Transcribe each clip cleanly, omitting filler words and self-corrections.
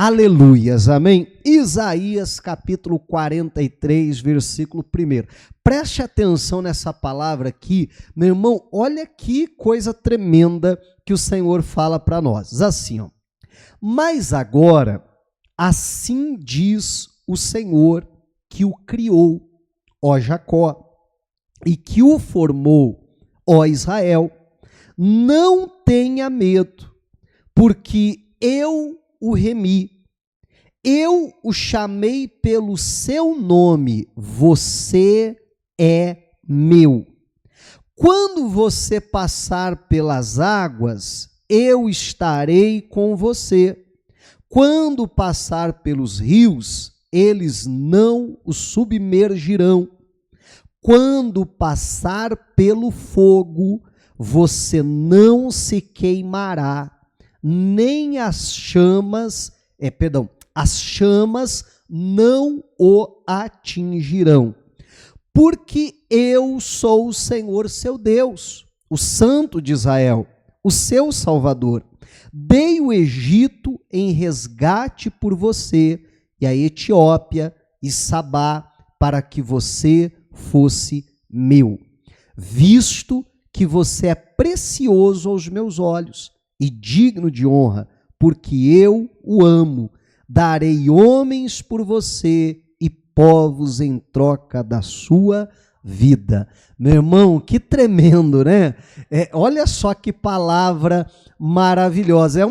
Aleluias, amém? Isaías capítulo 43, versículo 1. Preste atenção nessa palavra aqui, meu irmão, olha que coisa tremenda que o Senhor fala para nós. Diz assim, ó: mas agora, assim diz o Senhor que o criou, ó Jacó, e que o formou, ó Israel, não tenha medo, porque eu o remi, eu o chamei pelo seu nome, você é meu. Quando você passar pelas águas, eu estarei com você. Quando passar pelos rios, eles não o submergirão. Quando passar pelo fogo, você não se queimará, nem as chamas não o atingirão. Porque eu sou o Senhor seu Deus, o Santo de Israel, o seu Salvador. Dei o Egito em resgate por você, e a Etiópia e Sabá, para que você fosse meu. Visto que você é precioso aos meus olhos e digno de honra, porque eu o amo. Darei homens por você e povos em troca da sua vida. Meu irmão, que tremendo, né? Olha só que palavra maravilhosa. É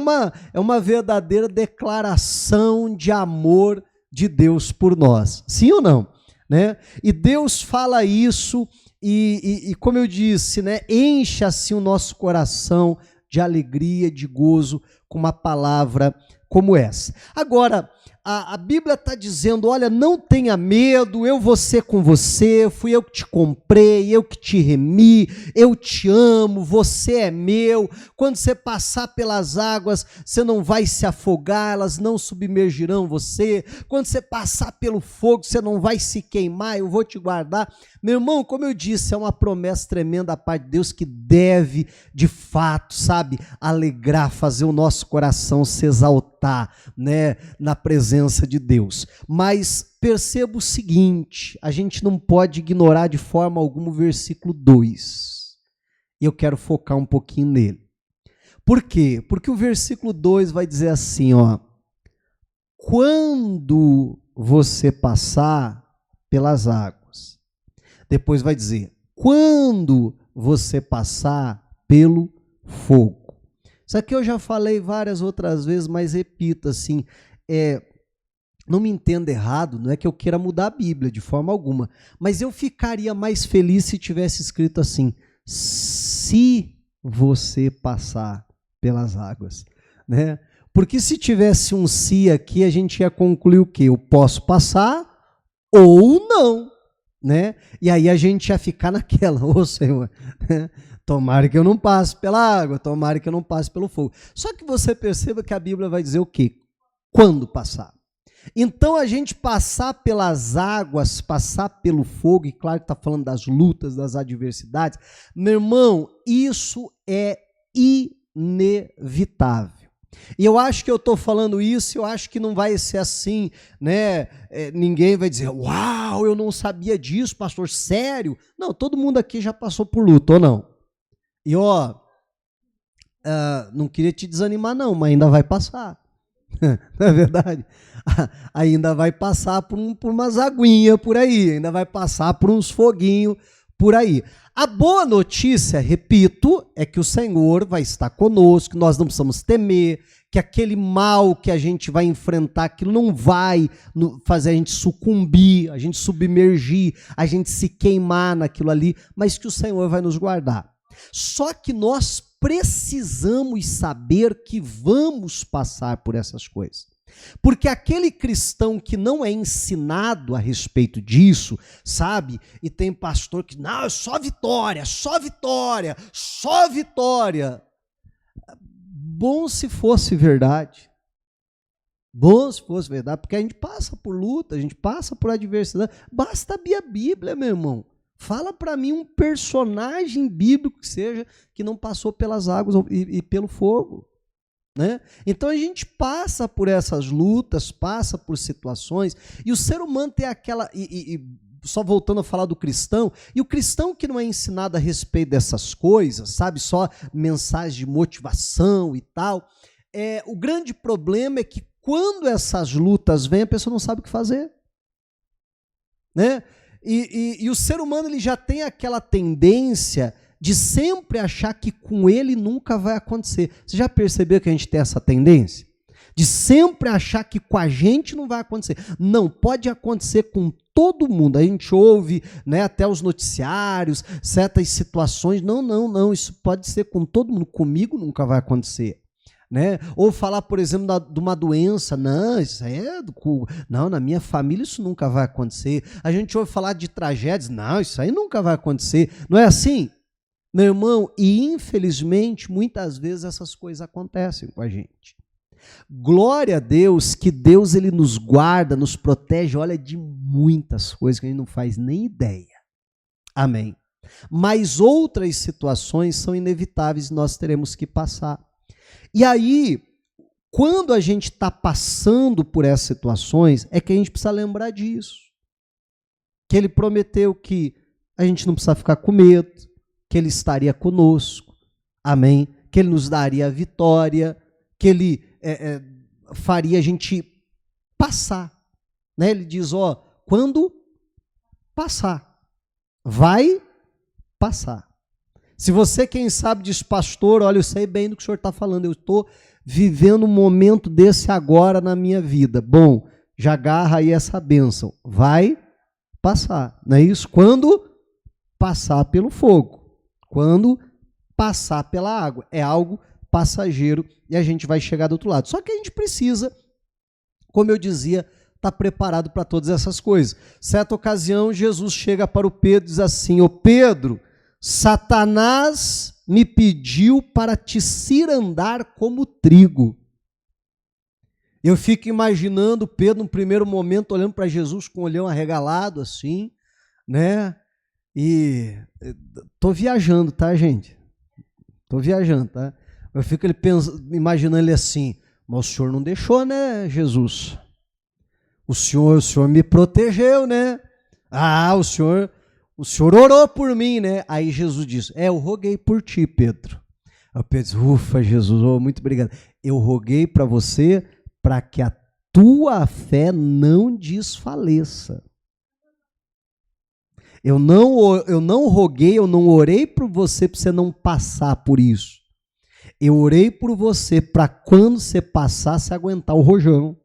uma verdadeira declaração de amor de Deus por nós. Sim ou não? Né? E Deus fala isso e como eu disse, né, enche assim o nosso coração de alegria, de gozo, com uma palavra como essa. Agora, a Bíblia está dizendo, olha, não tenha medo, eu vou ser com você, fui eu que te comprei, eu que te remi, eu te amo, você é meu. Quando você passar pelas águas, você não vai se afogar, elas não submergirão você. Quando você passar pelo fogo, você não vai se queimar, eu vou te guardar. Meu irmão, como eu disse, é uma promessa tremenda da parte de Deus que deve, de fato, sabe, alegrar, fazer o nosso coração se exaltar, né, na presença de Deus. Mas perceba o seguinte, a gente não pode ignorar de forma alguma o versículo 2. E eu quero focar um pouquinho nele. Por quê? Porque o versículo 2 vai dizer assim, ó: quando você passar pelas águas. Depois vai dizer, quando você passar pelo fogo. Isso aqui eu já falei várias outras vezes, mas repito assim, não me entenda errado, não é que eu queira mudar a Bíblia de forma alguma, mas eu ficaria mais feliz se tivesse escrito assim, se você passar pelas águas, né? Porque se tivesse um se aqui, a gente ia concluir o quê? Eu posso passar ou não. Né? E aí a gente ia ficar naquela, ô Senhor, né? Tomara que eu não passe pela água, tomara que eu não passe pelo fogo. Só que você perceba que a Bíblia vai dizer o quê? Quando passar. Então a gente passar pelas águas, passar pelo fogo, e claro que está falando das lutas, das adversidades, meu irmão, isso é inevitável. E eu acho que eu estou falando isso, eu acho que não vai ser assim, né? Ninguém vai dizer, uau, eu não sabia disso, pastor, sério? Não, todo mundo aqui já passou por luta, ou não? E ó, não queria te desanimar não, mas ainda vai passar. Não é verdade? Ainda vai passar por umas aguinhas por aí, ainda vai passar por uns foguinhos por aí. A boa notícia, repito, é que o Senhor vai estar conosco, que nós não precisamos temer, que aquele mal que a gente vai enfrentar, aquilo não vai fazer a gente sucumbir, a gente submergir, a gente se queimar naquilo ali, mas que o Senhor vai nos guardar. Só que nós precisamos saber que vamos passar por essas coisas. Porque aquele cristão que não é ensinado a respeito disso, sabe? E tem pastor que, não, é só vitória, só vitória, só vitória. Bom se fosse verdade. Bom se fosse verdade, porque a gente passa por luta, a gente passa por adversidade. Basta abrir a Bíblia, meu irmão. Fala para mim um personagem bíblico que seja que não passou pelas águas e pelo fogo. né? Então a gente passa por essas lutas, passa por situações, e o ser humano tem aquela... só voltando a falar do cristão, e o cristão que não é ensinado a respeito dessas coisas, sabe, só mensagem de motivação e tal, o grande problema é que quando essas lutas vêm, a pessoa não sabe o que fazer, né? E o ser humano ele já tem aquela tendência de sempre achar que com ele nunca vai acontecer. Você já percebeu que a gente tem essa tendência? De sempre achar que com a gente não vai acontecer. Não, pode acontecer com todo mundo. A gente ouve, né, até os noticiários, certas situações. Não, isso pode ser com todo mundo. Comigo nunca vai acontecer. Né? Ou falar, por exemplo, de uma doença. Não, isso aí não, na minha família isso nunca vai acontecer. A gente ouve falar de tragédias. Não, isso aí nunca vai acontecer. Não é assim? Meu irmão, e infelizmente, muitas vezes essas coisas acontecem com a gente. Glória a Deus, que Deus ele nos guarda, nos protege, olha, de muitas coisas que a gente não faz nem ideia. Amém. Mas outras situações são inevitáveis e nós teremos que passar. E aí, quando a gente está passando por essas situações, é que a gente precisa lembrar disso. Que ele prometeu que a gente não precisa ficar com medo, que ele estaria conosco, amém? Que ele nos daria a vitória, que ele faria a gente passar. Né? Ele diz, quando passar, vai passar. Se você, quem sabe, diz, pastor, olha, eu sei bem do que o senhor está falando, eu estou vivendo um momento desse agora na minha vida. Bom, já agarra aí essa bênção. Vai passar, não é isso? Quando passar pelo fogo, quando passar pela água. É algo passageiro e a gente vai chegar do outro lado. Só que a gente precisa, como eu dizia, estar preparado para todas essas coisas. Certa ocasião, Jesus chega para o Pedro e diz assim, ô Pedro, Satanás me pediu para te cirandar como trigo. Eu fico imaginando Pedro, no primeiro momento, olhando para Jesus com o olhão arregalado, assim, né? E estou viajando, tá, gente? Estou viajando, tá? Eu fico imaginando ele assim, mas o senhor não deixou, né, Jesus? O senhor me protegeu, né? Ah, o senhor orou por mim, né? Aí Jesus disse, eu roguei por ti, Pedro. Aí Pedro disse, ufa, Jesus, muito obrigado. Eu roguei para você para que a tua fé não desfaleça. Eu não roguei, eu não orei por você para você não passar por isso. Eu orei por você para quando você passar, você aguentar o rojão.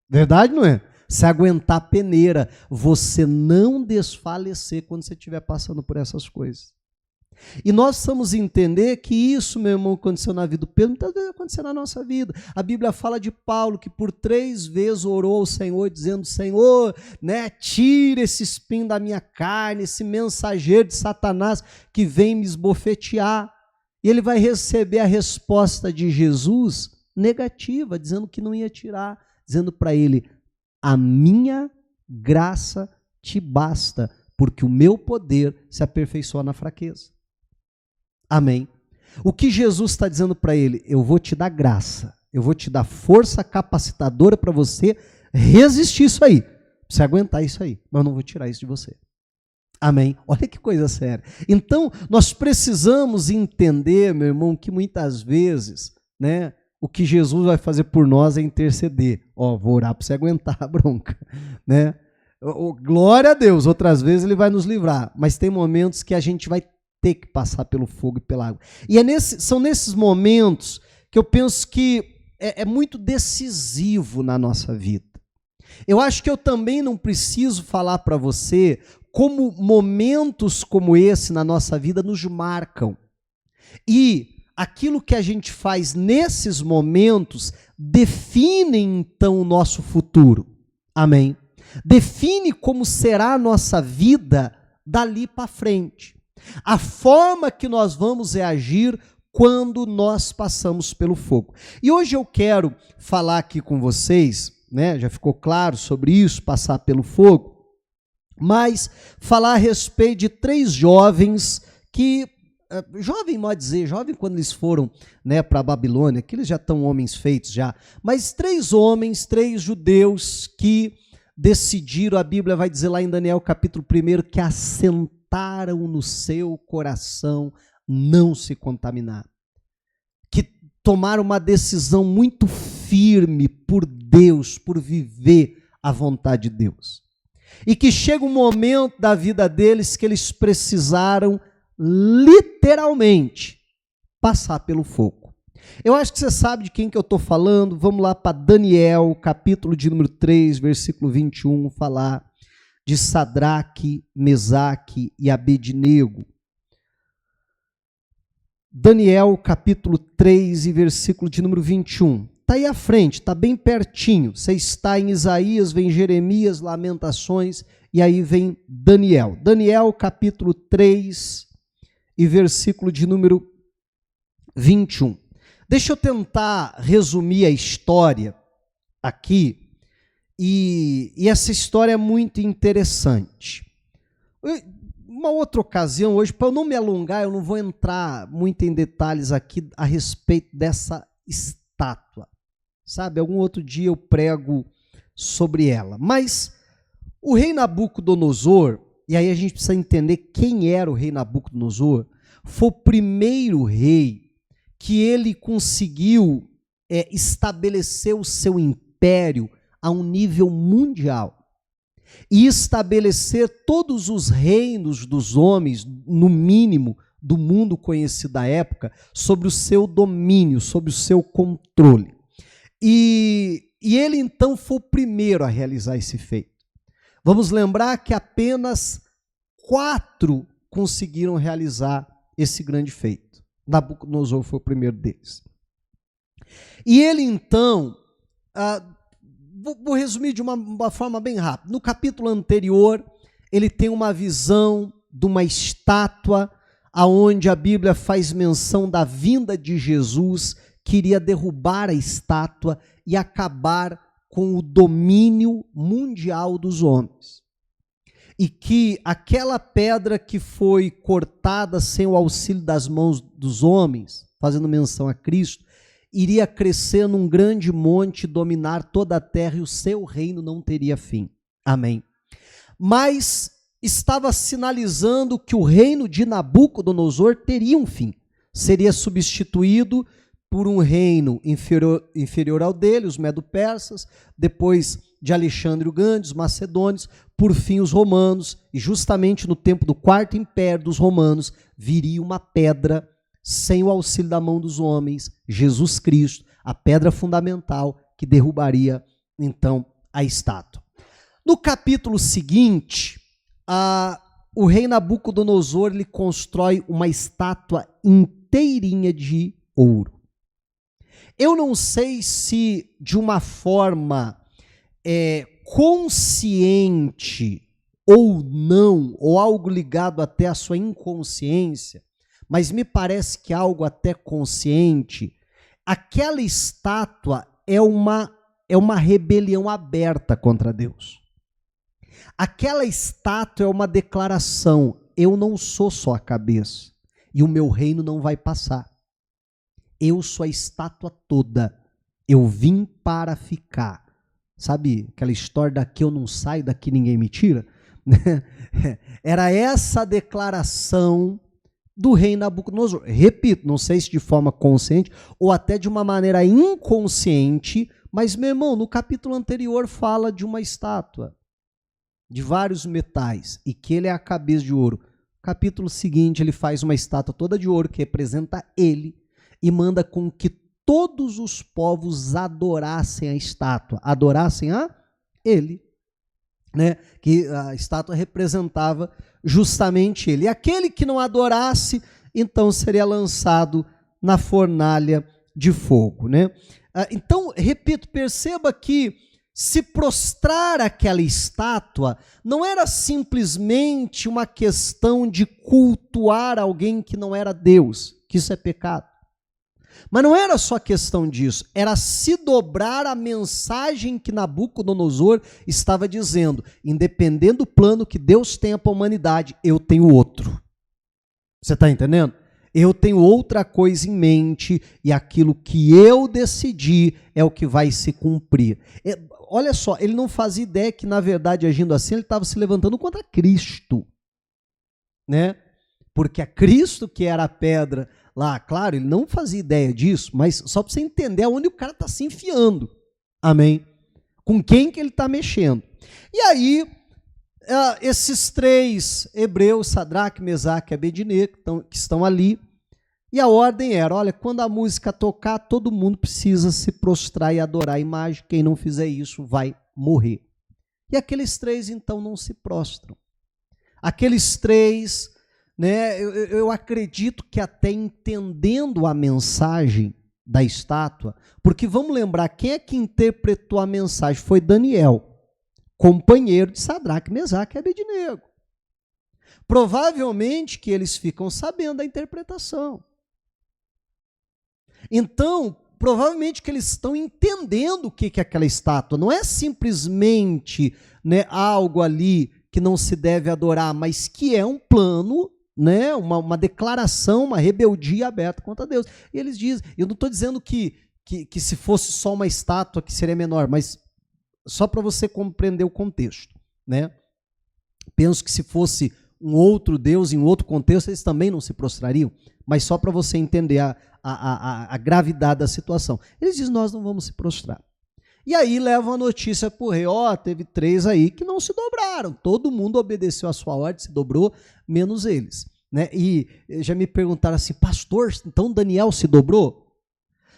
Verdade, não é? Se aguentar a peneira, você não desfalecer quando você estiver passando por essas coisas. E nós precisamos entender que isso, meu irmão, aconteceu na vida do Pedro, muitas vezes aconteceu na nossa vida. A Bíblia fala de Paulo, que por 3 vezes orou ao Senhor, dizendo, Senhor, né, tira esse espinho da minha carne, esse mensageiro de Satanás que vem me esbofetear. E ele vai receber a resposta de Jesus negativa, dizendo que não ia tirar, dizendo para ele, a minha graça te basta, porque o meu poder se aperfeiçoa na fraqueza. Amém. O que Jesus está dizendo para ele? Eu vou te dar graça, eu vou te dar força capacitadora para você resistir isso aí, para você aguentar isso aí, mas eu não vou tirar isso de você. Amém. Olha que coisa séria. Então, nós precisamos entender, meu irmão, que muitas vezes, né, o que Jesus vai fazer por nós é interceder. Vou orar para você aguentar a bronca, né? Glória a Deus, outras vezes ele vai nos livrar, mas tem momentos que a gente vai ter que passar pelo fogo e pela água. E são nesses momentos que eu penso que é muito decisivo na nossa vida. Eu acho que eu também não preciso falar para você como momentos como esse na nossa vida nos marcam. E aquilo que a gente faz nesses momentos define então o nosso futuro. Amém? Define como será a nossa vida dali para frente. A forma que nós vamos reagir quando nós passamos pelo fogo. E hoje eu quero falar aqui com vocês, né, já ficou claro sobre isso, passar pelo fogo, mas falar a respeito de 3 jovens que jovem, pode dizer, jovem quando eles foram, né, para a Babilônia, que eles já estão homens feitos já, mas 3 homens, 3 judeus que decidiram, a Bíblia vai dizer lá em Daniel capítulo 1, que assentaram no seu coração não se contaminar, que tomaram uma decisão muito firme por Deus, por viver a vontade de Deus. E que chega um momento da vida deles que eles precisaram literalmente passar pelo fogo. Eu acho que você sabe de quem que eu estou falando. Vamos lá para Daniel, capítulo de número 3, versículo 21, falar de Sadraque, Mesaque e Abednego. Daniel, capítulo 3 e versículo de número 21. Está aí à frente, está bem pertinho. Você está em Isaías, vem Jeremias, Lamentações, e aí vem Daniel. Daniel, capítulo 3 e versículo de número 21. Deixa eu tentar resumir a história aqui, e essa história é muito interessante. Uma outra ocasião hoje, para eu não me alongar, eu não vou entrar muito em detalhes aqui a respeito dessa estátua. Sabe, algum outro dia eu prego sobre ela. Mas o rei Nabucodonosor, e aí a gente precisa entender quem era o rei Nabucodonosor, foi o primeiro rei que ele conseguiu estabelecer o seu império a um nível mundial e estabelecer todos os reinos dos homens, no mínimo, do mundo conhecido da época, sobre o seu domínio, sobre o seu controle. E ele então foi o primeiro a realizar esse feito. Vamos lembrar que apenas 4 conseguiram realizar esse grande feito. Nabucodonosor foi o primeiro deles. E ele então, vou resumir de uma forma bem rápida. No capítulo anterior, ele tem uma visão de uma estátua, aonde a Bíblia faz menção da vinda de Jesus, que iria derrubar a estátua e acabar com o domínio mundial dos homens. E que aquela pedra que foi cortada sem o auxílio das mãos dos homens, fazendo menção a Cristo, iria crescer num grande monte, dominar toda a terra e o seu reino não teria fim. Amém. Mas estava sinalizando que o reino de Nabucodonosor teria um fim. Seria substituído por um reino inferior ao dele, os medo-persas, depois de Alexandre o Grande, os macedônios, por fim os romanos, e justamente no tempo do 4º império dos romanos, viria uma pedra sem o auxílio da mão dos homens, Jesus Cristo, a pedra fundamental que derrubaria então a estátua. No capítulo seguinte, o rei Nabucodonosor ele constrói uma estátua inteirinha de ouro. Eu não sei se de uma forma consciente ou não, ou algo ligado até à sua inconsciência, mas me parece que algo até consciente, aquela estátua é uma rebelião aberta contra Deus. Aquela estátua é uma declaração: eu não sou só a cabeça, e o meu reino não vai passar. Eu sou a estátua toda, eu vim para ficar. Sabe aquela história daqui eu não saio, daqui ninguém me tira? Era essa a declaração do rei Nabucodonosor. Repito, não sei se de forma consciente ou até de uma maneira inconsciente, mas, meu irmão, no capítulo anterior fala de uma estátua, de vários metais, e que ele é a cabeça de ouro. No capítulo seguinte, ele faz uma estátua toda de ouro, que representa ele, e manda com que todos os povos adorassem a estátua, adorassem a ele, né? Que a estátua representava justamente ele. E aquele que não adorasse, então seria lançado na fornalha de fogo, né? Então, repito, perceba que se prostrar àquela estátua não era simplesmente uma questão de cultuar alguém que não era Deus, que isso é pecado. Mas não era só questão disso, era se dobrar a mensagem que Nabucodonosor estava dizendo: independente do plano que Deus tenha para a humanidade, eu tenho outro. Você está entendendo? Eu tenho outra coisa em mente e aquilo que eu decidi é o que vai se cumprir. Olha só, ele não fazia ideia que, na verdade, agindo assim, ele estava se levantando contra Cristo, né? Porque é Cristo que era a pedra lá. Claro, ele não fazia ideia disso, mas só para você entender aonde o cara está se enfiando. Amém? Com quem que ele está mexendo. E aí, esses três hebreus, Sadraque, Mesaque e Abednego, que estão ali, e a ordem era, olha, quando a música tocar, todo mundo precisa se prostrar e adorar a imagem, quem não fizer isso vai morrer. E aqueles três, então, não se prostram. Aqueles três, né, eu acredito que até entendendo a mensagem da estátua, porque vamos lembrar, quem é que interpretou a mensagem? Foi Daniel, companheiro de Sadraque, Mesaque e Abednego. Provavelmente que eles ficam sabendo da interpretação. Então, provavelmente que eles estão entendendo o que é aquela estátua. Não é simplesmente, né, algo ali que não se deve adorar, mas que é um plano, né, uma declaração, uma rebeldia aberta contra Deus. E eles dizem, eu não estou dizendo que se fosse só uma estátua que seria menor, mas só para você compreender o contexto, né? Penso que se fosse um outro Deus em outro contexto, eles também não se prostrariam, mas só para você entender a gravidade da situação. Eles dizem, nós não vamos se prostrar. E aí levam a notícia para o rei, teve três aí que não se dobraram, todo mundo obedeceu a sua ordem, se dobrou, menos eles. Né? E já me perguntaram assim, pastor, então Daniel se dobrou?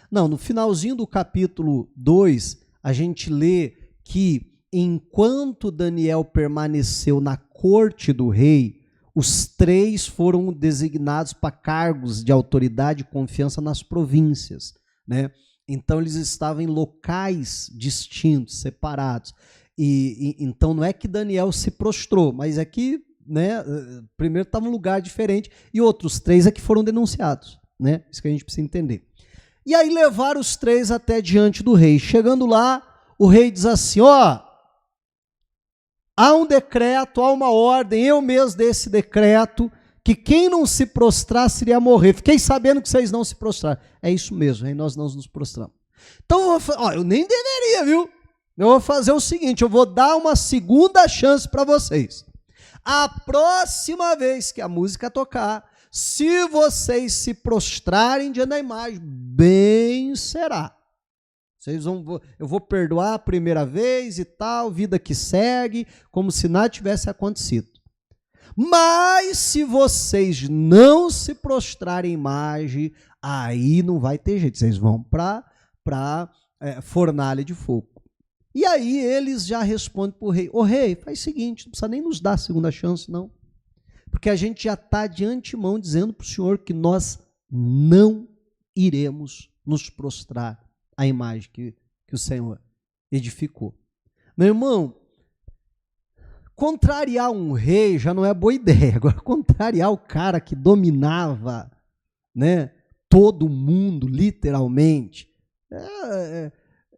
Não, no finalzinho do capítulo 2, a gente lê que enquanto Daniel permaneceu na corte do rei, os três foram designados para cargos de autoridade e confiança nas províncias, né? Então eles estavam em locais distintos, separados. Então não é que Daniel se prostrou, mas é que, né, primeiro estava em um lugar diferente e outros três é que foram denunciados, né? Isso que a gente precisa entender. E aí levaram os três até diante do rei. Chegando lá, o rei diz assim, há um decreto, há uma ordem, eu mesmo desse decreto, que quem não se prostrar seria morrer. Fiquei sabendo que vocês não se prostraram. É isso mesmo, rei, nós não nos prostramos. Então, eu nem deveria, viu? Eu vou fazer o seguinte, eu vou dar uma segunda chance para vocês. A próxima vez que a música tocar, se vocês se prostrarem diante da imagem, bem será. Eu vou perdoar a primeira vez e tal, vida que segue, como se nada tivesse acontecido. Mas se vocês não se prostrarem em imagem, aí não vai ter jeito, vocês vão para fornalha de fogo. E aí eles já respondem para o rei, rei, faz o seguinte, não precisa nem nos dar a segunda chance, não. Porque a gente já está de antemão dizendo para o senhor que nós não iremos nos prostrar à imagem que o Senhor edificou. Meu irmão, contrariar um rei já não é boa ideia. Agora, contrariar o cara que dominava, né, todo mundo, literalmente,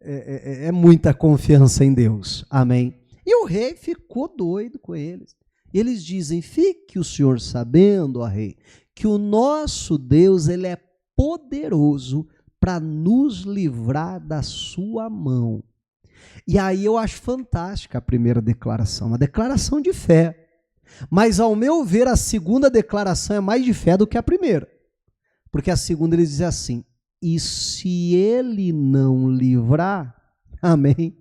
é muita confiança em Deus. Amém? E o rei ficou doido com eles. Eles dizem, fique o senhor sabendo, ó rei, que o nosso Deus, ele é poderoso para nos livrar da sua mão. E aí eu acho fantástica a primeira declaração, uma declaração de fé. Mas, ao meu ver, a segunda declaração é mais de fé do que a primeira. Porque a segunda ele diz assim, e se ele não livrar, amém?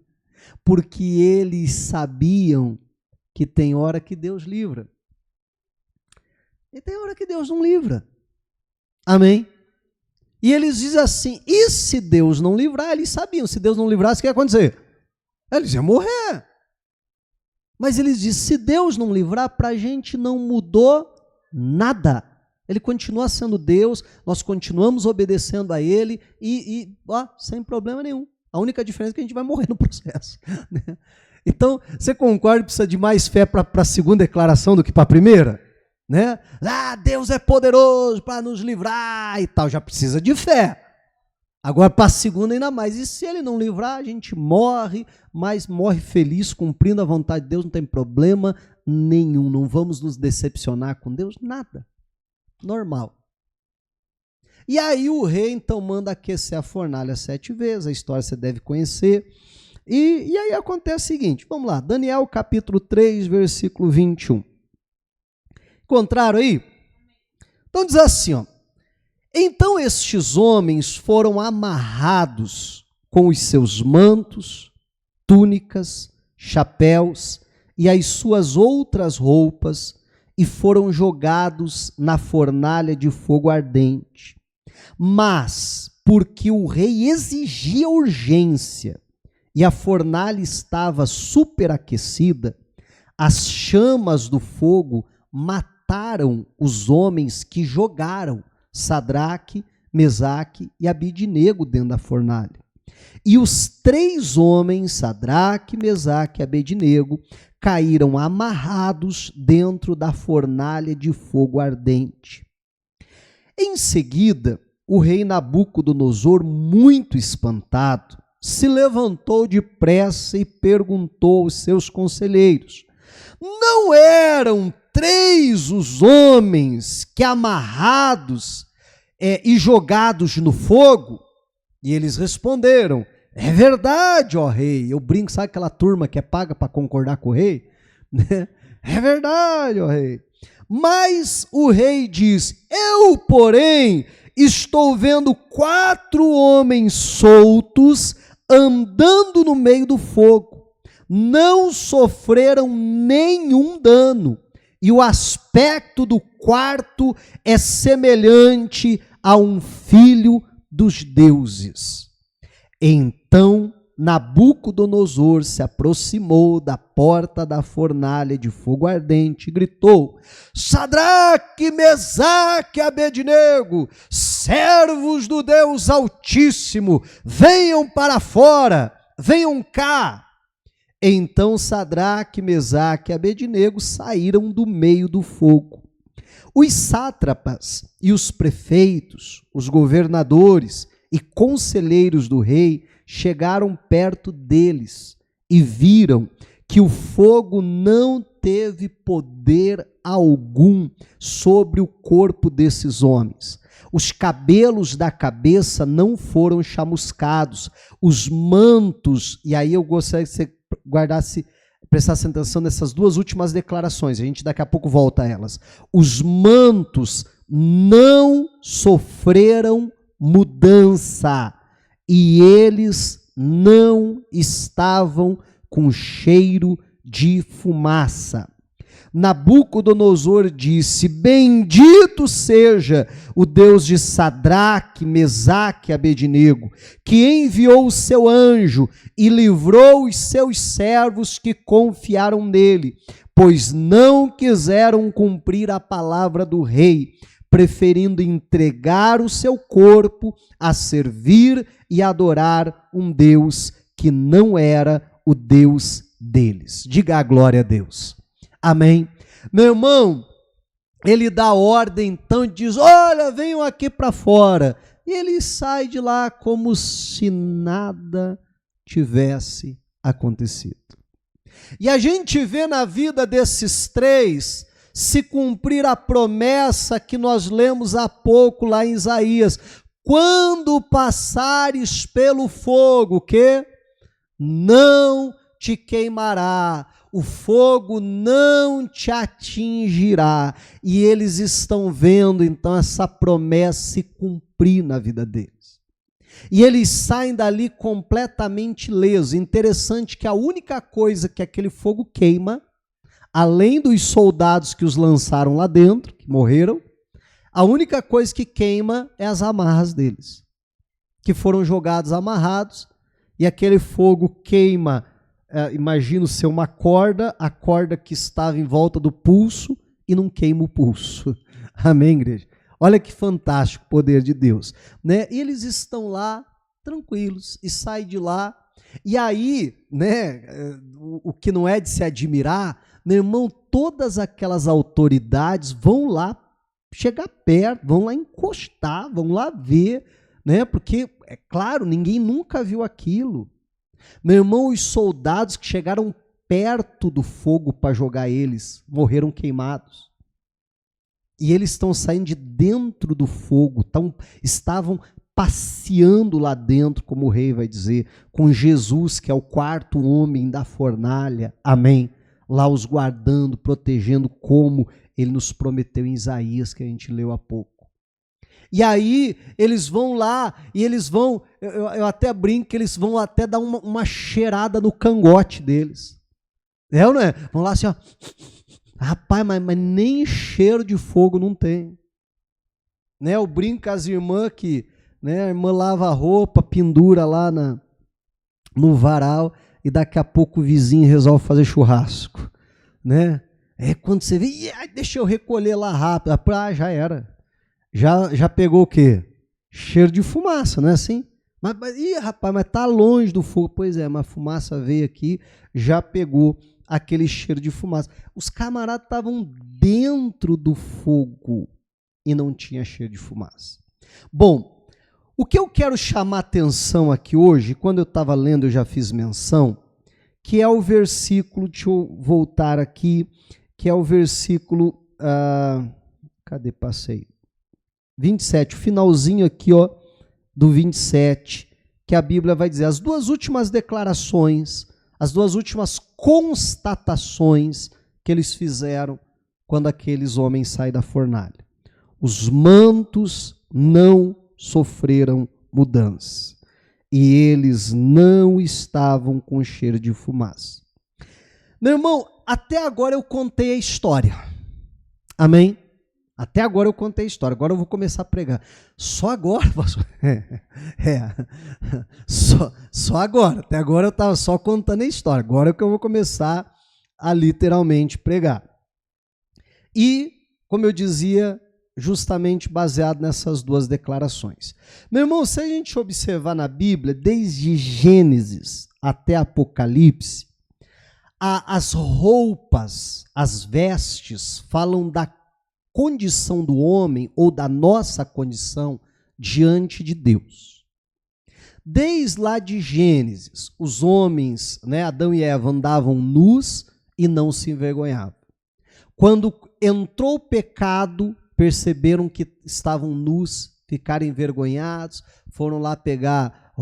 Porque eles sabiam que tem hora que Deus livra. E tem hora que Deus não livra. Amém? E eles dizem assim, e se Deus não livrar? Eles sabiam, se Deus não livrasse, o que ia acontecer? Eles iam morrer. Mas eles dizem, se Deus não livrar, para a gente não mudou nada. Ele continua sendo Deus, nós continuamos obedecendo a Ele sem problema nenhum. A única diferença é que a gente vai morrer no processo. Então, você concorda que precisa de mais fé para a segunda declaração do que para a primeira? Né? Deus é poderoso para nos livrar e tal, já precisa de fé. Agora, para a segunda ainda mais. E se ele não livrar, a gente morre, mas morre feliz, cumprindo a vontade de Deus, não tem problema nenhum. Não vamos nos decepcionar com Deus, nada. Normal. E aí o rei então manda aquecer a fornalha 7 vezes, a história você deve conhecer. E aí acontece o seguinte, vamos lá, Daniel capítulo 3, versículo 21. Encontraram aí? Então diz assim, ó. Então estes homens foram amarrados com os seus mantos, túnicas, chapéus e as suas outras roupas e foram jogados na fornalha de fogo ardente. Mas, porque o rei exigia urgência e a fornalha estava superaquecida, as chamas do fogo mataram os homens que jogaram Sadraque, Mesaque e Abednego dentro da fornalha. E os 3 homens, Sadraque, Mesaque e Abednego, caíram amarrados dentro da fornalha de fogo ardente. Em seguida, o rei Nabucodonosor, muito espantado, se levantou depressa e perguntou aos seus conselheiros: não eram 3 os homens que amarrados e jogados no fogo? E eles responderam: é verdade, ó rei. Eu brinco, sabe aquela turma que é paga para concordar com o rei? É verdade, ó rei. Mas o rei diz: eu, porém, estou vendo 4 homens soltos andando no meio do fogo. Não sofreram nenhum dano. E o aspecto do quarto é semelhante a um filho dos deuses. Então Nabucodonosor se aproximou da porta da fornalha de fogo ardente e gritou: Sadraque, Mesaque e Abednego, servos do Deus Altíssimo, venham para fora, venham cá. Então Sadraque, Mesaque e Abednego saíram do meio do fogo. Os sátrapas e os prefeitos, os governadores e conselheiros do rei chegaram perto deles e viram que o fogo não teve poder algum sobre o corpo desses homens. Os cabelos da cabeça não foram chamuscados, os mantos, e aí eu gostaria que você prestasse atenção nessas 2 últimas declarações, a gente daqui a pouco volta a elas. Os mantos não sofreram mudança e eles não estavam com cheiro de fumaça. Nabucodonosor disse: bendito seja o Deus de Sadraque, Mesaque e Abednego, que enviou o seu anjo e livrou os seus servos que confiaram nele, pois não quiseram cumprir a palavra do rei, preferindo entregar o seu corpo a servir e adorar um Deus que não era o Deus deles. Diga a glória a Deus. Amém. Meu irmão, ele dá ordem, então diz: olha, venham aqui para fora. E ele sai de lá como se nada tivesse acontecido. E a gente vê na vida desses 3 se cumprir a promessa que nós lemos há pouco lá em Isaías: quando passares pelo fogo, que não te queimará, o fogo não te atingirá. E eles estão vendo então essa promessa se cumprir na vida deles. E eles saem dali completamente ilesos. Interessante que a única coisa que aquele fogo queima, além dos soldados que os lançaram lá dentro, que morreram, a única coisa que queima é as amarras deles, que foram jogados amarrados, e aquele fogo queima, imagino ser uma corda, a corda que estava em volta do pulso, e não queima o pulso. Amém, igreja? Olha que fantástico o poder de Deus, né? E eles estão lá tranquilos e saem de lá. E aí, né, o que não é de se admirar, meu irmão, todas aquelas autoridades vão lá chegar perto, vão lá encostar, vão lá ver, né? Porque, é claro, ninguém nunca viu aquilo. Meu irmão, os soldados que chegaram perto do fogo para jogar eles morreram queimados. E eles estão saindo de dentro do fogo, estavam passeando lá dentro, como o rei vai dizer, com Jesus, que é o quarto homem da fornalha, amém? Lá os guardando, protegendo, como ele nos prometeu em Isaías, que a gente leu há pouco. E aí eles vão lá, e eles vão, eu até brinco que eles vão até dar uma cheirada no cangote deles. É ou não é? Vão lá assim, ó. Rapaz, mas nem cheiro de fogo não tem. Né? Eu brinco com as irmãs que, né, a irmã lava a roupa, pendura lá no varal, e daqui a pouco o vizinho resolve fazer churrasco. Né? É quando você vê, deixa eu recolher lá rápido. Já era. Já pegou o quê? Cheiro de fumaça, não é assim? Mas rapaz, mas tá longe do fogo. Pois é, mas a fumaça veio aqui, já pegou aquele cheiro de fumaça. Os camaradas estavam dentro do fogo e não tinha cheiro de fumaça. Bom, o que eu quero chamar atenção aqui hoje, quando eu estava lendo eu já fiz menção, que é o versículo, deixa eu voltar aqui, que é o versículo, cadê, passei? 27, o finalzinho aqui, ó, do 27, que a Bíblia vai dizer, as duas últimas declarações, as duas últimas constatações que eles fizeram quando aqueles homens saem da fornalha. Os mantos não sofreram mudança e eles não estavam com cheiro de fumaça. Meu irmão, até agora eu contei a história. Amém? Até agora eu contei a história, agora eu vou começar a pregar. Só agora, pastor? Só agora. Até agora eu estava só contando a história. Agora é que eu vou começar a literalmente pregar. E, como eu dizia, justamente baseado nessas duas declarações. Meu irmão, se a gente observar na Bíblia, desde Gênesis até Apocalipse, as roupas, as vestes, falam da condição do homem ou da nossa condição diante de Deus. Desde lá de Gênesis, os homens, né, Adão e Eva, andavam nus e não se envergonhavam. Quando entrou o pecado, perceberam que estavam nus, ficaram envergonhados, foram lá pegar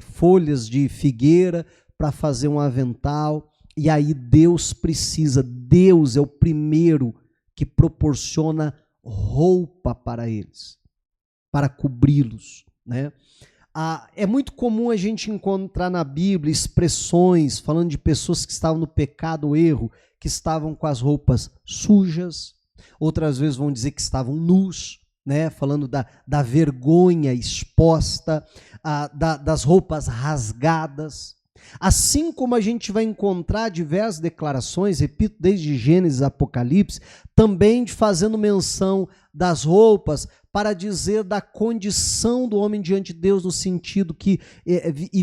folhas de figueira para fazer um avental, e aí Deus é o primeiro que proporciona roupa para eles, para cobri-los, né? É muito comum a gente encontrar na Bíblia expressões falando de pessoas que estavam no pecado ou erro, que estavam com as roupas sujas, outras vezes vão dizer que estavam nus, né? Falando da vergonha exposta, das roupas rasgadas. Assim como a gente vai encontrar diversas declarações, repito, desde Gênesis a Apocalipse, também fazendo menção das roupas para dizer da condição do homem diante de Deus, no sentido que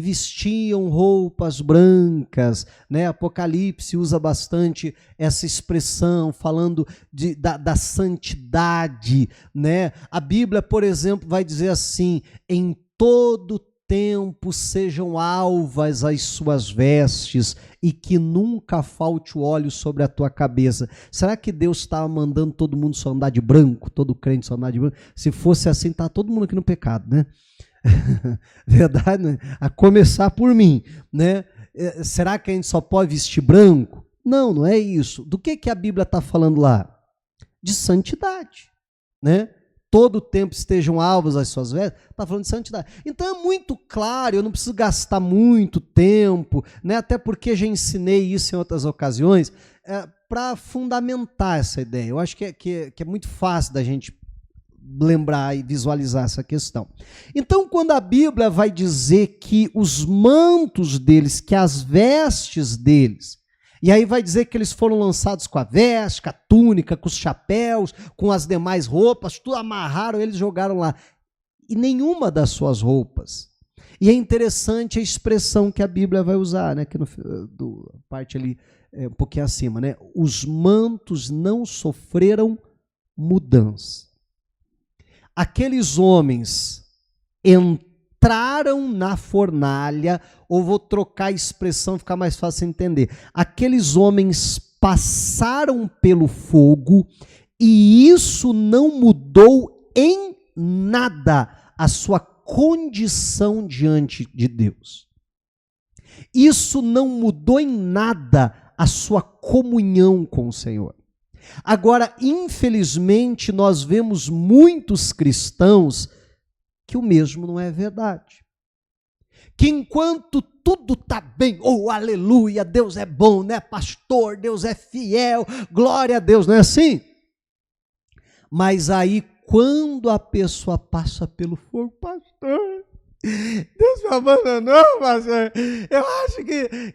vestiam roupas brancas, né? Apocalipse usa bastante essa expressão, falando da santidade, né? A Bíblia, por exemplo, vai dizer assim, em todo tempo sejam alvas as suas vestes e que nunca falte o óleo sobre a tua cabeça. Será que Deus estava mandando todo mundo só andar de branco? Todo crente só andar de branco? Se fosse assim, tá todo mundo aqui no pecado, né? Verdade, né? A começar por mim, né? Será que a gente só pode vestir branco? Não, não é isso. Do que a Bíblia está falando lá? De santidade, né? Todo tempo estejam alvos as suas vestes, está falando de santidade. Então é muito claro, eu não preciso gastar muito tempo, né? Até porque já ensinei isso em outras ocasiões, para fundamentar essa ideia. Eu acho que é muito fácil da gente lembrar e visualizar essa questão. Então, quando a Bíblia vai dizer que os mantos deles, que as vestes deles, e aí vai dizer que eles foram lançados com a veste, com a túnica, com os chapéus, com as demais roupas, tudo amarraram, eles jogaram lá. E nenhuma das suas roupas. E é interessante a expressão que a Bíblia vai usar, né? Que parte ali, um pouquinho acima, né? Os mantos não sofreram mudança. Aqueles homens entraram na fornalha, ou vou trocar a expressão, ficar mais fácil de entender. Aqueles homens passaram pelo fogo E isso não mudou em nada a sua condição diante de Deus. Isso não mudou em nada a sua comunhão com o Senhor. Agora, infelizmente, nós vemos muitos cristãos que o mesmo não é verdade. Que enquanto tudo está bem, oh, aleluia, Deus é bom, né, pastor? Deus é fiel, glória a Deus, não é assim? Mas aí, quando a pessoa passa pelo fogo, pastor, Deus me abandonou, pastor. Eu acho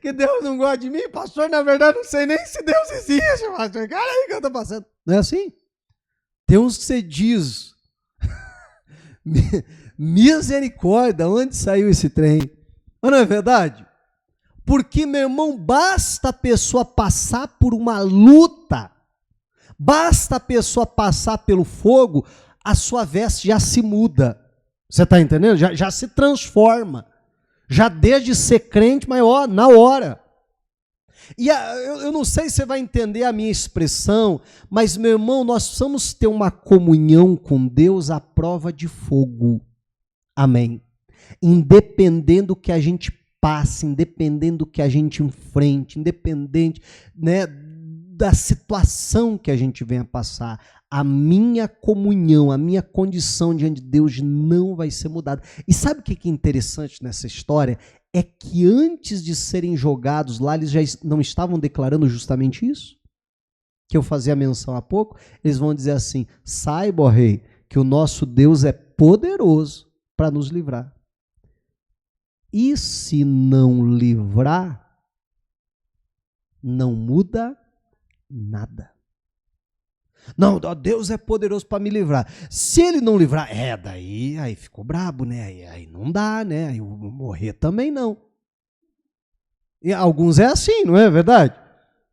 que Deus não gosta de mim, pastor. Na verdade, não sei nem se Deus existe, pastor. Cara, aí que eu estou passando. Não é assim? Tem uns que você diz, misericórdia, onde saiu esse trem? Mas não é verdade? Porque, meu irmão, basta a pessoa passar por uma luta, basta a pessoa passar pelo fogo, a sua veste já se muda. Você está entendendo? Já se transforma. Já desde ser crente, mas ó, na hora. E eu não sei se você vai entender a minha expressão, mas, meu irmão, nós precisamos ter uma comunhão com Deus à prova de fogo. Amém. Independendo do que a gente passe, independente do que a gente enfrente, independente, né, da situação que a gente venha passar, a minha comunhão, a minha condição diante de Deus não vai ser mudada. E sabe o que é interessante nessa história? É que antes de serem jogados lá, eles já não estavam declarando justamente isso? Que eu fazia menção há pouco? Eles vão dizer assim: saiba, ó rei, que o nosso Deus é poderoso para nos livrar. E se não livrar, não muda nada. Não, Deus é poderoso para me livrar. Se ele não livrar, daí aí ficou brabo, né? Aí não dá, né? Aí eu vou morrer também não. E alguns é assim, não é verdade?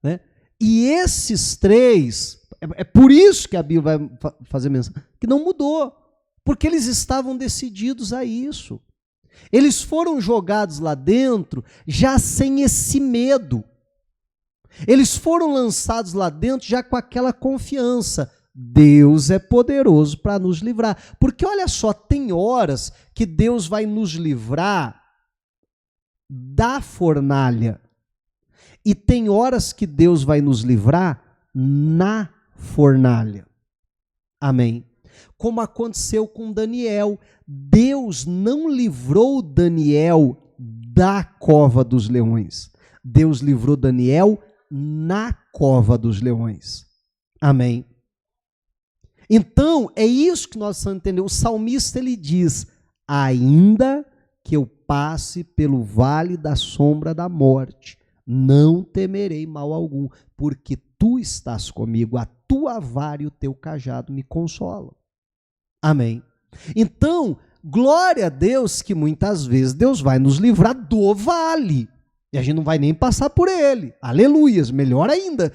Né? E esses três, é por isso que a Bíblia vai fazer menção, que não mudou, porque eles estavam decididos a isso. Eles foram jogados lá dentro já sem esse medo. Eles foram lançados lá dentro já com aquela confiança. Deus é poderoso para nos livrar. Porque olha só, tem horas que Deus vai nos livrar da fornalha. E tem horas que Deus vai nos livrar na fornalha. Amém. Como aconteceu com Daniel. Deus não livrou Daniel da cova dos leões. Deus livrou Daniel na cova dos leões. Amém. Então, é isso que nós precisamos entender. O salmista, ele diz: ainda que eu passe pelo vale da sombra da morte, não temerei mal algum, porque tu estás comigo, a tua vara e o teu cajado me consolam. Amém. Então, glória a Deus que muitas vezes Deus vai nos livrar do vale. E a gente não vai nem passar por ele. Aleluias, melhor ainda.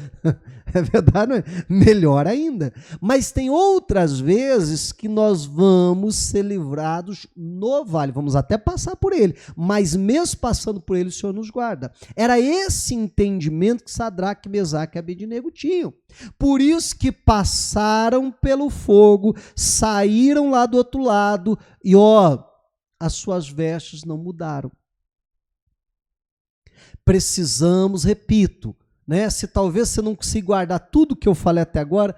É verdade, não é? Melhor ainda. Mas tem outras vezes que nós vamos ser livrados no vale. Vamos até passar por ele. Mas mesmo passando por ele, o Senhor nos guarda. Era esse entendimento que Sadraque, Mesaque e Abednego tinham. Por isso que passaram pelo fogo, saíram lá do outro lado e, as suas vestes não mudaram. Precisamos, repito, né? Se talvez você não consiga guardar tudo que eu falei até agora,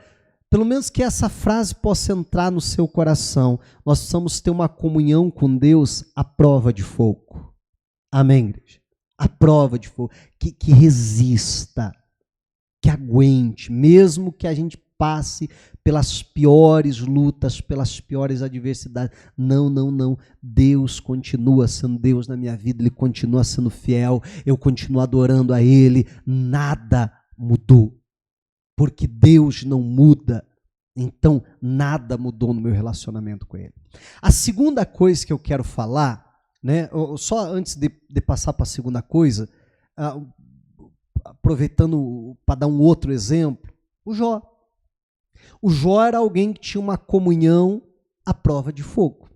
pelo menos que essa frase possa entrar no seu coração. Nós precisamos ter uma comunhão com Deus à prova de fogo. Amém, igreja? À prova de fogo. Que resista, que aguente, mesmo que a gente passe pelas piores lutas, pelas piores adversidades. Não. Deus continua sendo Deus na minha vida, Ele continua sendo fiel, eu continuo adorando a Ele, nada mudou. Porque Deus não muda, então nada mudou no meu relacionamento com Ele. A segunda coisa que eu quero falar, né, só antes de passar para a segunda coisa, aproveitando para dar um outro exemplo, o Jó. O Jó era alguém que tinha uma comunhão à prova de fogo.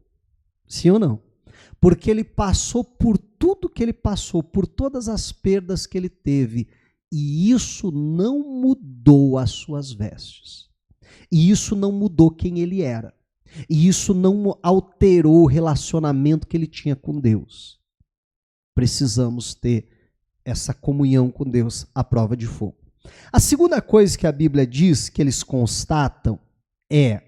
Sim ou não? Porque ele passou por tudo que ele passou, por todas as perdas que ele teve, e isso não mudou as suas vestes. E isso não mudou quem ele era. E isso não alterou o relacionamento que ele tinha com Deus. Precisamos ter essa comunhão com Deus à prova de fogo. A segunda coisa que a Bíblia diz que eles constatam é: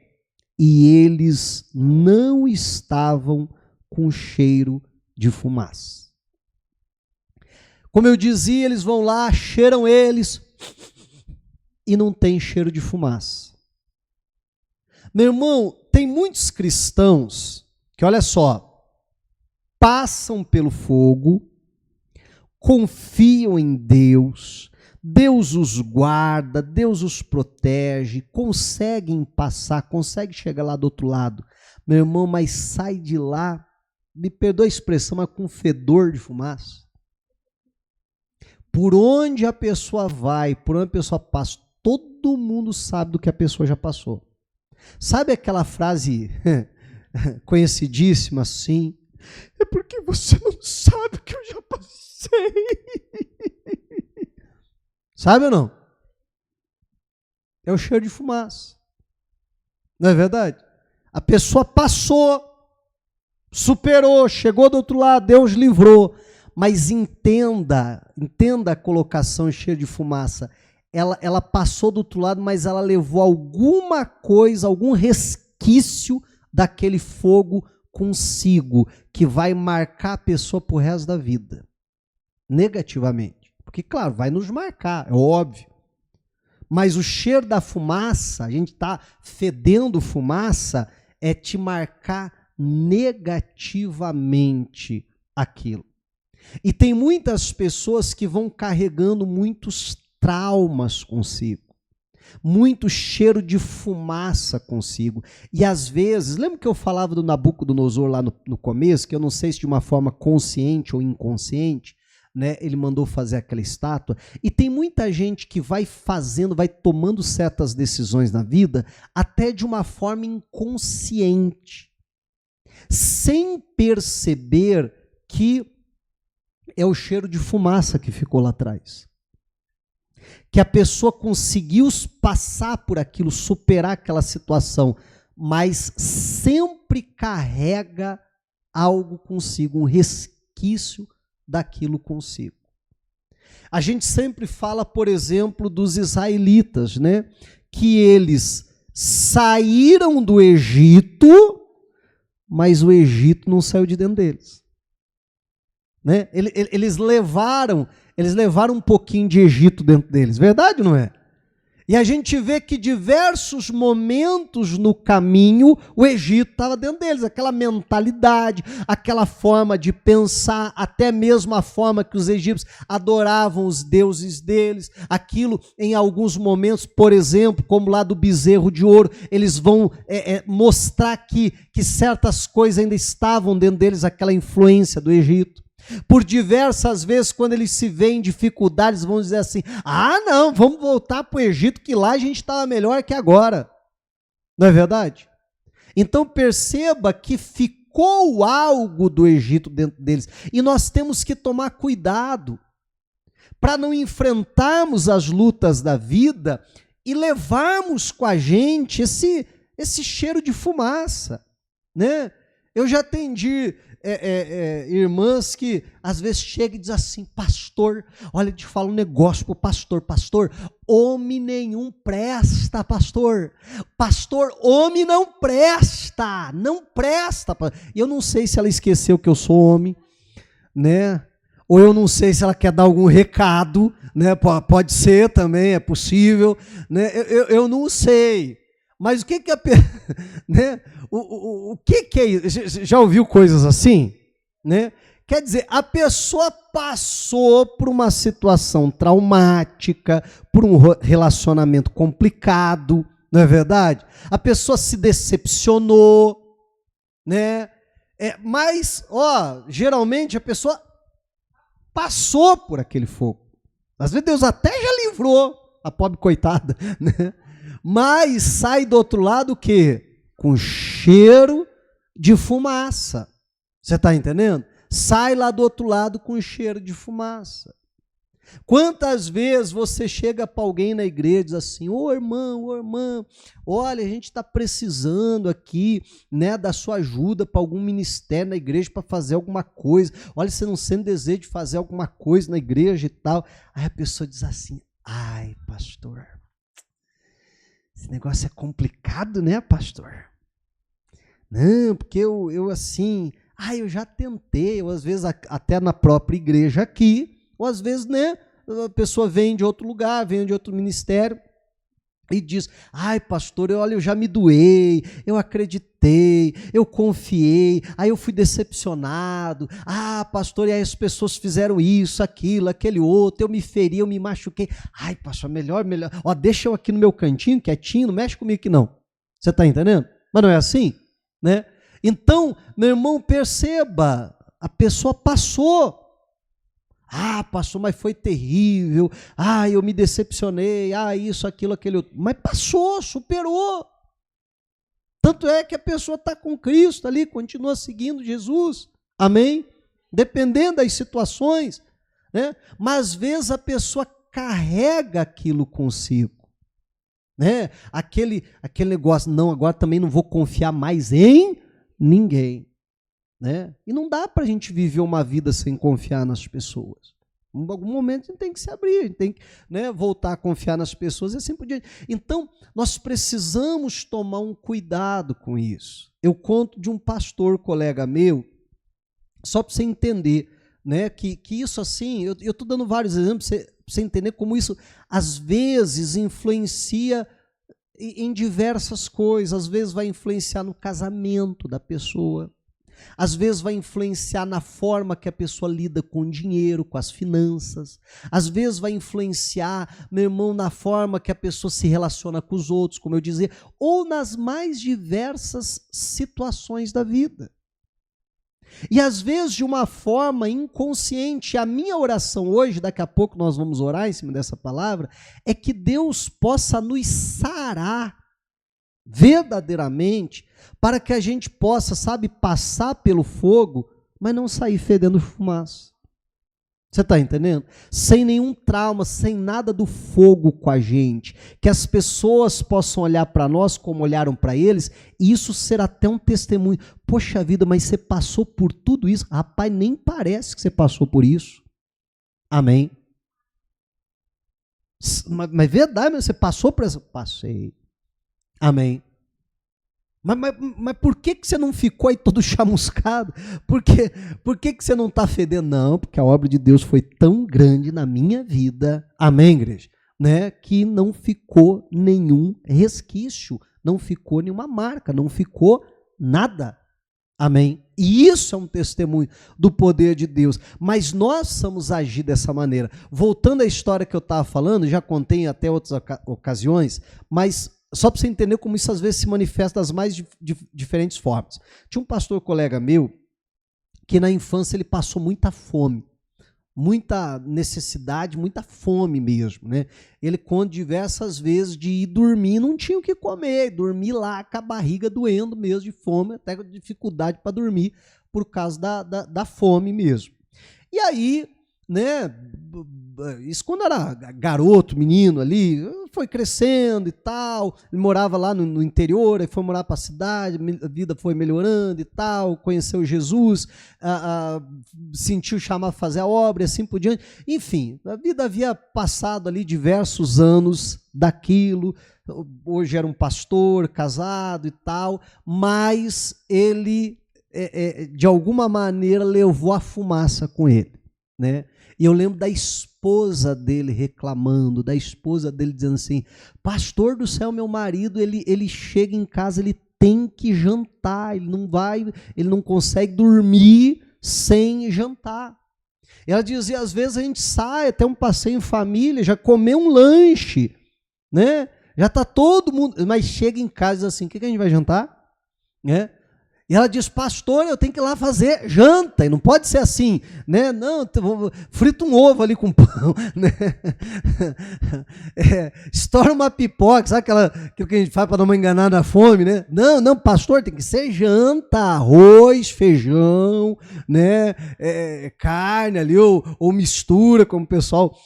e eles não estavam com cheiro de fumaça. Como eu dizia, eles vão lá, cheiram eles e não tem cheiro de fumaça. Meu irmão, tem muitos cristãos que, olha só, passam pelo fogo, confiam em Deus, Deus os guarda, Deus os protege, conseguem passar, conseguem chegar lá do outro lado. Meu irmão, mas sai de lá, me perdoa a expressão, mas com fedor de fumaça. Por onde a pessoa vai, por onde a pessoa passa, todo mundo sabe do que a pessoa já passou. Sabe aquela frase conhecidíssima assim? É porque você não sabe o que eu já passei. Sabe ou não? É o cheiro de fumaça. Não é verdade? A pessoa passou, superou, chegou do outro lado, Deus livrou. Mas entenda a colocação cheia de fumaça. Ela passou do outro lado, mas ela levou alguma coisa, algum resquício daquele fogo consigo, que vai marcar a pessoa pro resto da vida, negativamente. Porque, claro, vai nos marcar, é óbvio. Mas o cheiro da fumaça, a gente está fedendo fumaça, é te marcar negativamente aquilo. E tem muitas pessoas que vão carregando muitos traumas consigo, muito cheiro de fumaça consigo. E às vezes, lembra que eu falava do Nabucodonosor lá no começo, que eu não sei se de uma forma consciente ou inconsciente, né, ele mandou fazer aquela estátua, e tem muita gente que vai fazendo, vai tomando certas decisões na vida, até de uma forma inconsciente, sem perceber que é o cheiro de fumaça que ficou lá atrás. Que a pessoa conseguiu passar por aquilo, superar aquela situação, mas sempre carrega algo consigo, um resquício daquilo consigo. A gente sempre fala, por exemplo, dos israelitas, né? Que eles saíram do Egito, mas o Egito não saiu de dentro deles. Né? Eles levaram um pouquinho de Egito dentro deles, verdade ou não é? E a gente vê que diversos momentos no caminho o Egito estava dentro deles, aquela mentalidade, aquela forma de pensar, até mesmo a forma que os egípcios adoravam os deuses deles, aquilo em alguns momentos, por exemplo, como lá do bezerro de ouro, eles vão mostrar que certas coisas ainda estavam dentro deles, aquela influência do Egito. Por diversas vezes, quando eles se veem em dificuldades, vão dizer assim: ah, não, vamos voltar para o Egito, que lá a gente estava melhor que agora. Não é verdade? Então perceba que ficou algo do Egito dentro deles. E nós temos que tomar cuidado para não enfrentarmos as lutas da vida e levarmos com a gente esse cheiro de fumaça. Né? Eu já atendi irmãs que às vezes chegam e dizem assim: pastor, olha, te falo um negócio pro pastor, homem nenhum presta, pastor, homem não presta. E eu não sei se ela esqueceu que eu sou homem, né? Ou eu não sei se ela quer dar algum recado, né? Pode ser também, é possível, né? Eu não sei. Mas o que a né? O que é isso? Já ouviu coisas assim? Né? Quer dizer, a pessoa passou por uma situação traumática, por um relacionamento complicado, não é verdade? A pessoa se decepcionou, né? Mas, geralmente a pessoa passou por aquele fogo. Às vezes Deus até já livrou a pobre coitada, né? Mas sai do outro lado o quê? Com cheiro de fumaça. Você está entendendo? Sai lá do outro lado com cheiro de fumaça. Quantas vezes você chega para alguém na igreja e diz assim, ô irmã, olha, a gente está precisando aqui, né, da sua ajuda para algum ministério na igreja, para fazer alguma coisa, olha, você não sente desejo de fazer alguma coisa na igreja e tal. Aí a pessoa diz assim, ai, pastor, esse negócio é complicado, né, pastor? Não, porque eu assim, eu já tentei, ou às vezes até na própria igreja aqui, ou às vezes, né, a pessoa vem de outro lugar, vem de outro ministério e diz, ai pastor, eu já me doei, eu acreditei, eu confiei, aí eu fui decepcionado, pastor, e aí as pessoas fizeram isso, aquilo, aquele outro, eu me feri, eu me machuquei, ai pastor, melhor, ó, deixa eu aqui no meu cantinho, quietinho, não mexe comigo aqui não, você está entendendo? Mas não é assim, né? Então, meu irmão, perceba, a pessoa passou, pastor, mas foi terrível, eu me decepcionei, isso, aquilo, aquele outro, mas passou, superou, tanto é que a pessoa está com Cristo ali, continua seguindo Jesus, amém? Dependendo das situações, né? Mas às vezes a pessoa carrega aquilo consigo, né? Aquele negócio, não, agora também não vou confiar mais em ninguém, né? E não dá para a gente viver uma vida sem confiar nas pessoas. Em algum momento a gente tem que se abrir, a gente tem que, né, voltar a confiar nas pessoas e assim por diante. Então, nós precisamos tomar um cuidado com isso. Eu conto de um pastor, colega meu, só para você entender, né, que isso assim, eu estou dando vários exemplos para você entender como isso às vezes influencia em diversas coisas, às vezes vai influenciar no casamento da pessoa, às vezes vai influenciar na forma que a pessoa lida com o dinheiro, com as finanças, às vezes vai influenciar, meu irmão, na forma que a pessoa se relaciona com os outros, como eu dizia, ou nas mais diversas situações da vida. E às vezes de uma forma inconsciente. A minha oração hoje, daqui a pouco nós vamos orar em cima dessa palavra, é que Deus possa nos sarar verdadeiramente, para que a gente possa, passar pelo fogo, mas não sair fedendo fumaça. Você está entendendo? Sem nenhum trauma, sem nada do fogo com a gente. Que as pessoas possam olhar para nós como olharam para eles, e isso ser até um testemunho. Poxa vida, mas você passou por tudo isso? Rapaz, nem parece que você passou por isso. Amém? Mas verdade, mas você passou por essa? Passei. Amém. Mas por que você não ficou aí todo chamuscado? Por que você não está fedendo? Não, porque a obra de Deus foi tão grande na minha vida, amém, igreja? Né, que não ficou nenhum resquício, não ficou nenhuma marca, não ficou nada, amém? E isso é um testemunho do poder de Deus, mas nós precisamos agir dessa maneira. Voltando à história que eu estava falando, já contei até outras ocasiões, mas só para você entender como isso às vezes se manifesta das mais diferentes formas. Tinha um pastor colega meu que na infância ele passou muita fome, muita necessidade, muita fome mesmo, né? Ele conta diversas vezes de ir dormir, não tinha o que comer, dormir lá com a barriga doendo mesmo de fome, até com dificuldade para dormir por causa da fome mesmo. E aí, né, isso quando era garoto, menino ali, foi crescendo e tal, ele morava lá no interior, aí foi morar para a cidade, a vida foi melhorando e tal, conheceu Jesus, sentiu chamar para fazer a obra e assim por diante. Enfim, a vida havia passado ali diversos anos daquilo, hoje era um pastor, casado e tal, mas ele, de alguma maneira, levou a fumaça com ele, né? E eu lembro da esposa dele reclamando, da esposa dele dizendo assim, pastor do céu, meu marido, ele chega em casa, ele tem que jantar, ele não consegue dormir sem jantar. Ela dizia, às vezes a gente sai, até um passeio em família, já comeu um lanche, né? Já está todo mundo, mas chega em casa e diz assim, o que a gente vai jantar? Né? E ela diz, pastor, eu tenho que ir lá fazer janta, e não pode ser assim, né? Não, frita um ovo ali com pão, né? Estoura uma pipoca, sabe aquilo que a gente faz para não enganar na fome, né? Não, pastor, tem que ser janta, arroz, feijão, né? Carne ali, ou mistura, como o pessoal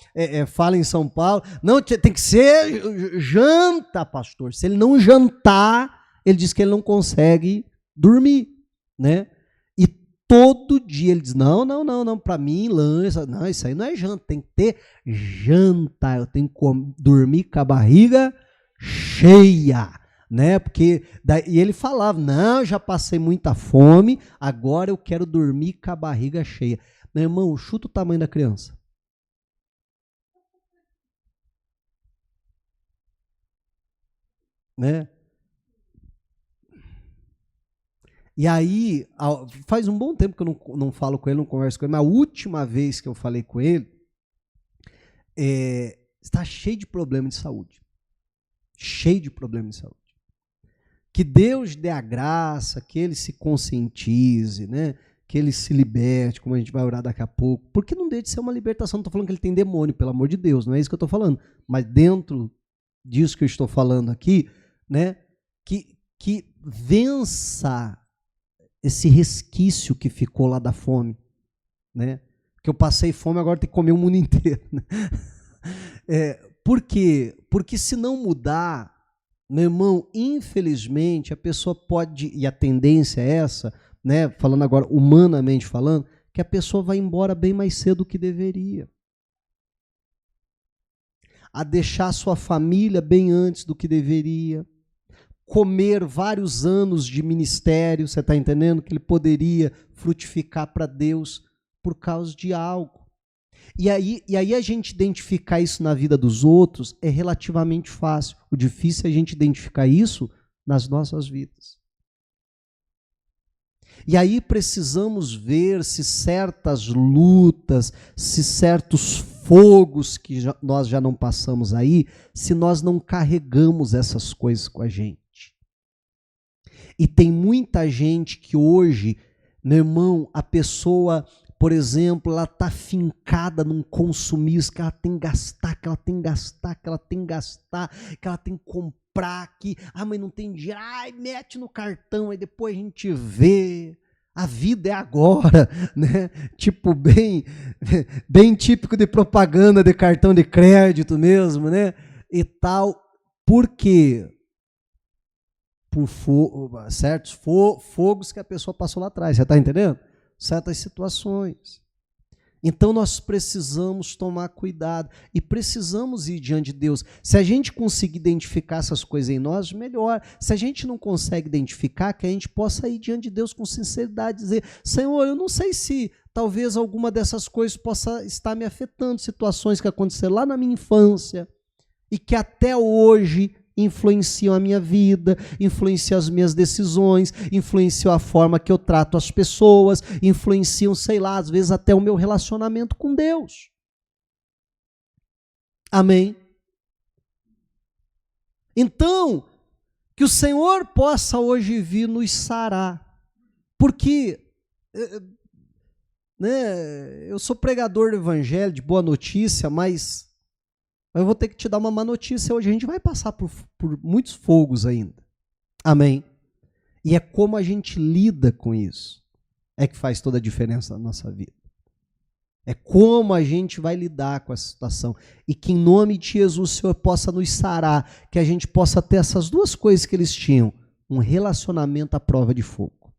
fala em São Paulo. Não, tem que ser janta, pastor. Se ele não jantar, ele diz que ele não consegue dormir, né? E todo dia ele diz, não, para mim, lanche, não, isso aí não é janta, tem que ter janta, eu tenho que dormir com a barriga cheia, né? Porque, e ele falava, não, já passei muita fome, agora eu quero dormir com a barriga cheia. Meu irmão, chuta o tamanho da criança. Né? E aí, faz um bom tempo que eu não falo com ele, não converso com ele, mas a última vez que eu falei com ele, está cheio de problema de saúde. Cheio de problema de saúde. Que Deus dê a graça, que ele se conscientize, né? Que ele se liberte, como a gente vai orar daqui a pouco. Porque não deixa de ser uma libertação, não estou falando que ele tem demônio, pelo amor de Deus, não é isso que eu estou falando. Mas dentro disso que eu estou falando aqui, né? Que vença esse resquício que ficou lá da fome, né? Que eu passei fome, agora tem que comer o mundo inteiro. Né? Por quê? Porque se não mudar, meu irmão, infelizmente, a pessoa pode, e a tendência é essa, né? Falando agora humanamente falando, que a pessoa vai embora bem mais cedo do que deveria. A deixar sua família bem antes do que deveria. Comer vários anos de ministério, você está entendendo? Que ele poderia frutificar para Deus por causa de algo. E aí a gente identificar isso na vida dos outros é relativamente fácil. O difícil é a gente identificar isso nas nossas vidas. E aí precisamos ver se certas lutas, se certos fogos que nós já não passamos aí, se nós não carregamos essas coisas com a gente. E tem muita gente que hoje, meu irmão, a pessoa, por exemplo, ela está fincada num consumismo, que ela tem que gastar, que ela tem que gastar, que ela tem que gastar, que ela tem que comprar, que, mas não tem dinheiro, mete no cartão, aí depois a gente vê. A vida é agora, né? Tipo, bem típico de propaganda de cartão de crédito mesmo, né? E tal. Por quê? Por certos fogos que a pessoa passou lá atrás, você está entendendo? Certas situações. Então nós precisamos tomar cuidado e precisamos ir diante de Deus. Se a gente conseguir identificar essas coisas em nós, melhor. Se a gente não consegue identificar, que a gente possa ir diante de Deus com sinceridade, dizer, Senhor, eu não sei se talvez alguma dessas coisas possa estar me afetando, situações que aconteceram lá na minha infância e que até hoje influenciam a minha vida, influenciam as minhas decisões, influenciam a forma que eu trato as pessoas, influenciam, sei lá, às vezes até o meu relacionamento com Deus. Amém? Então, que o Senhor possa hoje vir nos sarar, porque eu sou pregador do evangelho, de boa notícia, mas eu vou ter que te dar uma má notícia hoje. A gente vai passar por muitos fogos ainda. Amém? E é como a gente lida com isso. É que faz toda a diferença na nossa vida. É como a gente vai lidar com essa situação. E que em nome de Jesus o Senhor possa nos sarar. Que a gente possa ter essas duas coisas que eles tinham. Um relacionamento à prova de fogo.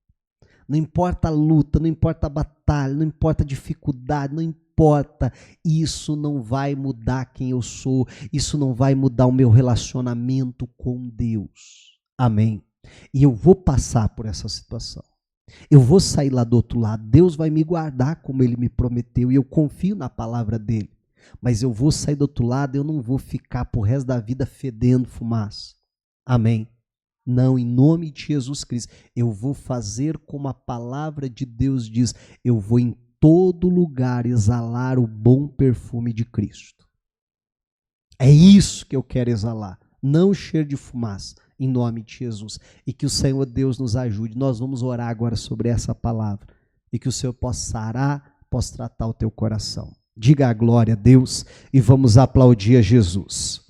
Não importa a luta, não importa a batalha, não importa a dificuldade, não importa. Isso não vai mudar quem eu sou, isso não vai mudar o meu relacionamento com Deus. Amém? E eu vou passar por essa situação. Eu vou sair lá do outro lado. Deus vai me guardar como Ele me prometeu e eu confio na palavra dEle. Mas eu vou sair do outro lado, eu não vou ficar pro resto da vida fedendo fumaça. Amém? Não, em nome de Jesus Cristo. Eu vou fazer como a palavra de Deus diz. Eu vou em todo lugar exalar o bom perfume de Cristo. É isso que eu quero exalar, não o cheiro de fumaça. em nome de Jesus. E que o Senhor Deus nos ajude. Nós vamos orar agora sobre essa palavra. E que o Senhor possa sarar, possa tratar o teu coração. Diga a glória a Deus e vamos aplaudir a Jesus.